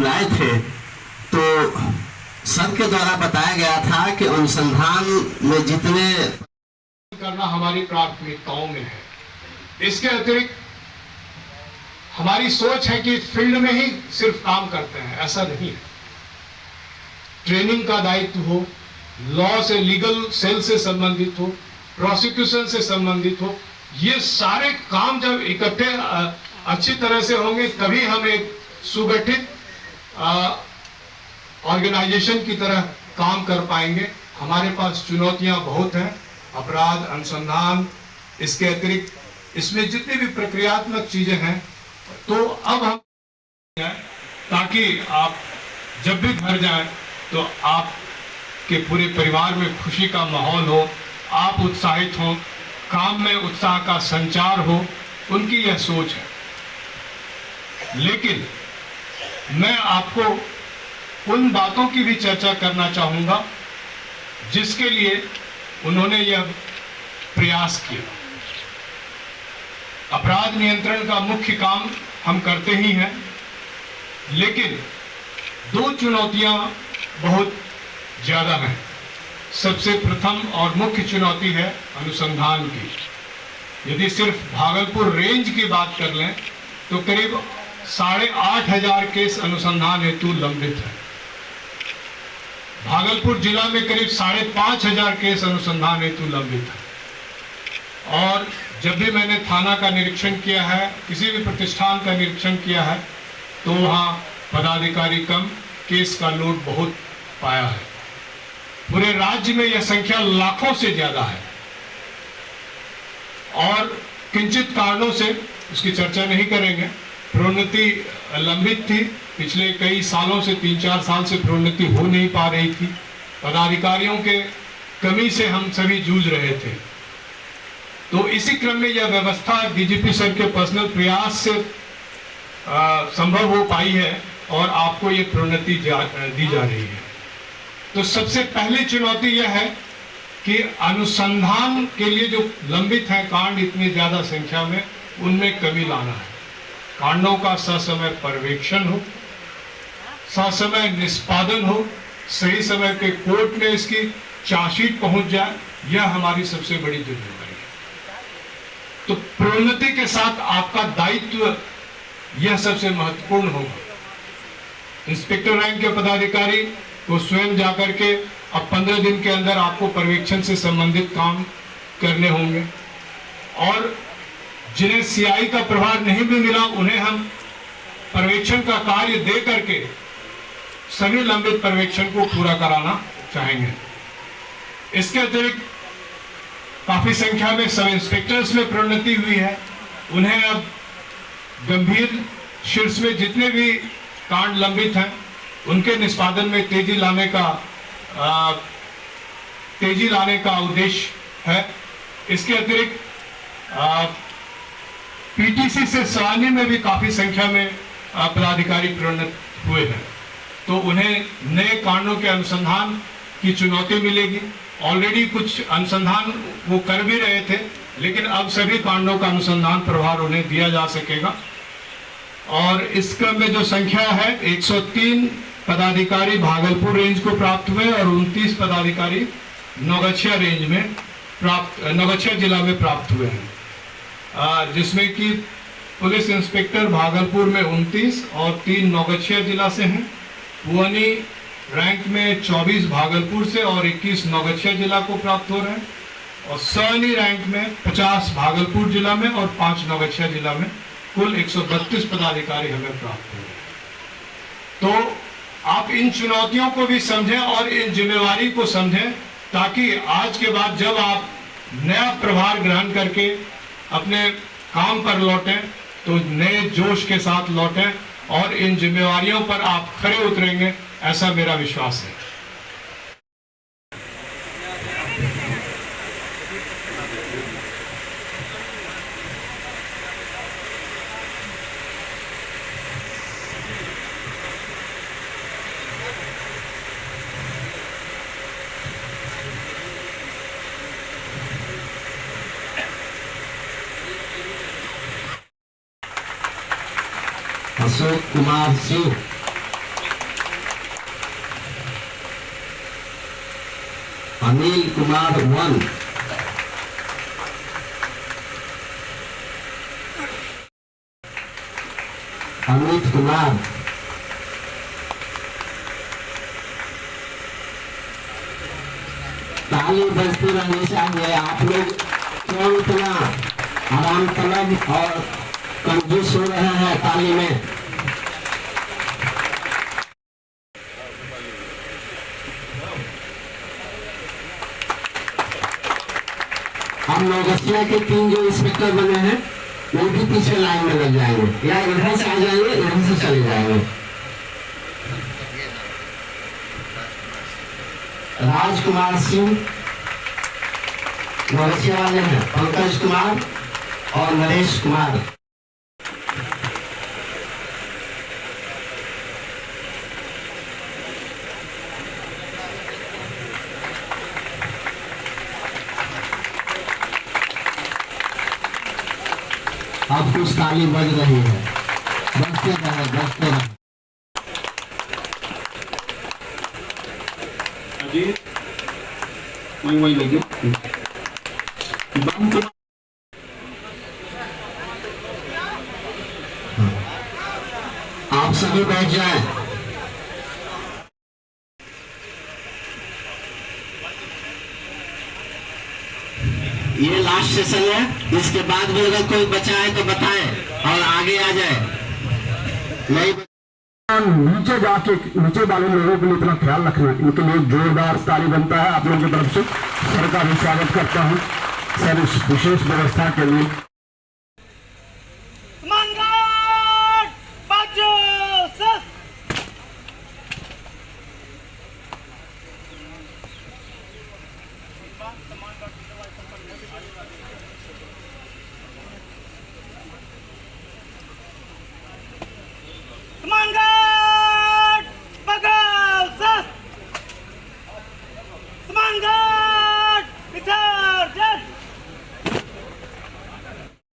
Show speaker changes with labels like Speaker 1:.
Speaker 1: लाए थे तो सर के द्वारा बताया गया था कि अनुसंधान में जितने
Speaker 2: करना हमारी प्राथमिकताओं में है। इसके अतिरिक्त हमारी सोच है कि फील्ड में ही सिर्फ काम करते हैं, ऐसा नहीं है। ट्रेनिंग का दायित्व हो, लॉ से, लीगल सेल से संबंधित हो, प्रोसिक्यूशन से संबंधित हो, ये सारे काम जब इकट्ठे अच्छी तरह से होंगे तभी हम एक सुगठित ऑर्गेनाइजेशन की तरह काम कर पाएंगे। हमारे पास चुनौतियां बहुत हैं, अपराध अनुसंधान, इसके अतिरिक्त इसमें जितनी भी प्रक्रियात्मक चीजें हैं, तो अब हम ताकि आप जब भी घर जाएं तो आपके पूरे परिवार में खुशी का माहौल हो, आप उत्साहित हो, काम में उत्साह का संचार हो, उनकी यह सोच है। लेकिन मैं आपको उन बातों की भी चर्चा करना चाहूंगा जिसके लिए उन्होंने यह प्रयास किया। अपराध नियंत्रण का मुख्य काम हम करते ही हैं, लेकिन दो चुनौतियां बहुत ज्यादा हैं। सबसे प्रथम और मुख्य चुनौती है अनुसंधान की। यदि सिर्फ भागलपुर रेंज की बात कर लें तो करीब 8,500 केस अनुसंधान हेतु लंबित है। भागलपुर जिला में करीब 5,500 केस अनुसंधान हेतु लंबित है। और जब भी मैंने थाना का निरीक्षण किया है, किसी भी प्रतिष्ठान का निरीक्षण किया है, तो वहाँ पदाधिकारी कम, केस का लोड बहुत पाया है। पूरे राज्य में यह संख्या लाखों से ज्यादा है और किंचित कारणों से उसकी चर्चा नहीं करेंगे। प्रोन्नति लंबित थी, पिछले कई सालों से, 3-4 साल से प्रोन्नति हो नहीं पा रही थी। पदाधिकारियों के कमी से हम सभी जूझ रहे थे। तो इसी क्रम में यह व्यवस्था डीजीपी सर के पर्सनल प्रयास से संभव हो पाई है और आपको ये प्रोन्नति दी जा रही है। तो सबसे पहली चुनौती यह है कि अनुसंधान के लिए जो लंबित हैं कांड इतनी ज्यादा संख्या में, उनमें कमी लाना है। कांडों का ससमय पर्यवेक्षण हो, ससमय निष्पादन हो, सही समय पे कोर्ट में इसकी चार्जशीट पहुंच जाए, यह हमारी सबसे बड़ी जिम्मेदारी है। तो प्रोन्नति के साथ आपका दायित्व यह सबसे महत्वपूर्ण होगा। इंस्पेक्टर रैंक के पदाधिकारी को स्वयं जाकर के अब 15 दिन के अंदर आपको पर्यवेक्षण से संबंधित काम करने होंगे, और जिन्हें सीआई का प्रभार नहीं भी मिला उन्हें हम पर्यवेक्षण का कार्य दे करके सभी लंबित पर्यवेक्षण को पूरा कराना चाहेंगे। इसके अतिरिक्त काफी संख्या में सब इंस्पेक्टर्स में प्रोन्नति हुई है। उन्हें अब गंभीर शीर्ष में जितने भी कांड लंबित हैं उनके निष्पादन में तेजी लाने का उद्देश्य है। इसके अतिरिक्त पीटीसी से सराहनीय में भी काफी संख्या में पदाधिकारी प्रोन्नत हुए हैं, तो उन्हें नए कांडों के अनुसंधान की चुनौती मिलेगी। ऑलरेडी कुछ अनुसंधान वो कर भी रहे थे, लेकिन अब सभी कांडों का अनुसंधान प्रभार उन्हें दिया जा सकेगा। और इस क्रम में जो संख्या है, 103 पदाधिकारी भागलपुर रेंज को प्राप्त हुए और 29 पदाधिकारी नौगछिया रेंज में नौगछिया जिला में प्राप्त हुए हैं, जिसमें कि पुलिस इंस्पेक्टर भागलपुर में 29 और 3 नौगछिया जिला से हैं। पुअनी रैंक में 24 भागलपुर से और 21 नौगछिया जिला को प्राप्त हो रहे हैं, और सनी रैंक में 50 भागलपुर जिला में और 5 नौगछिया जिला में कुल 132 पदाधिकारी हमें प्राप्त हो रहे हैं। तो आप इन चुनौतियों को भी समझें और इन जिम्मेवारी को समझें, ताकि आज के बाद जब आप नया प्रभार ग्रहण करके अपने काम पर लौटें तो नए जोश के साथ लौटें और इन जिम्मेवारियों पर आप खरे उतरेंगे, ऐसा मेरा विश्वास है।
Speaker 1: अशोक कुमार सिंह। अनिल कुमार 1, अमित कुमार, ताली बजती रहनी चाहिए। आप लोग क्यों इतना आराम तलब और कंजूस हो रहे हैं ताली में? हम नौगछिया के 3 जो इंस्पेक्टर बने हैं वो भी पीछे लाइन में लग जाएंगे, या इधर से आ जाएंगे, इधर से चले जाएंगे। राजकुमार सिंह नौगछिया वाले हैं, पंकज कुमार और नरेश कुमार। अब कुछ ताली बज रही है, बजते रहे, बजते रहे।
Speaker 3: अजीत वही लगे
Speaker 1: आप सभी बैठ जाएं। ये लास्ट सेशन है, इसके बाद भी अगर कोई बचा है तो बताएं और आगे आ जाए। नहीं
Speaker 4: नीचे जाके नीचे वाले लोगों के लिए इतना ख्याल रखना, इनके लिए जोरदार ताली बनता है। आप लोगों की तरफ से सर का भी स्वागत करता हूँ सर इस विशेष व्यवस्था के लिए।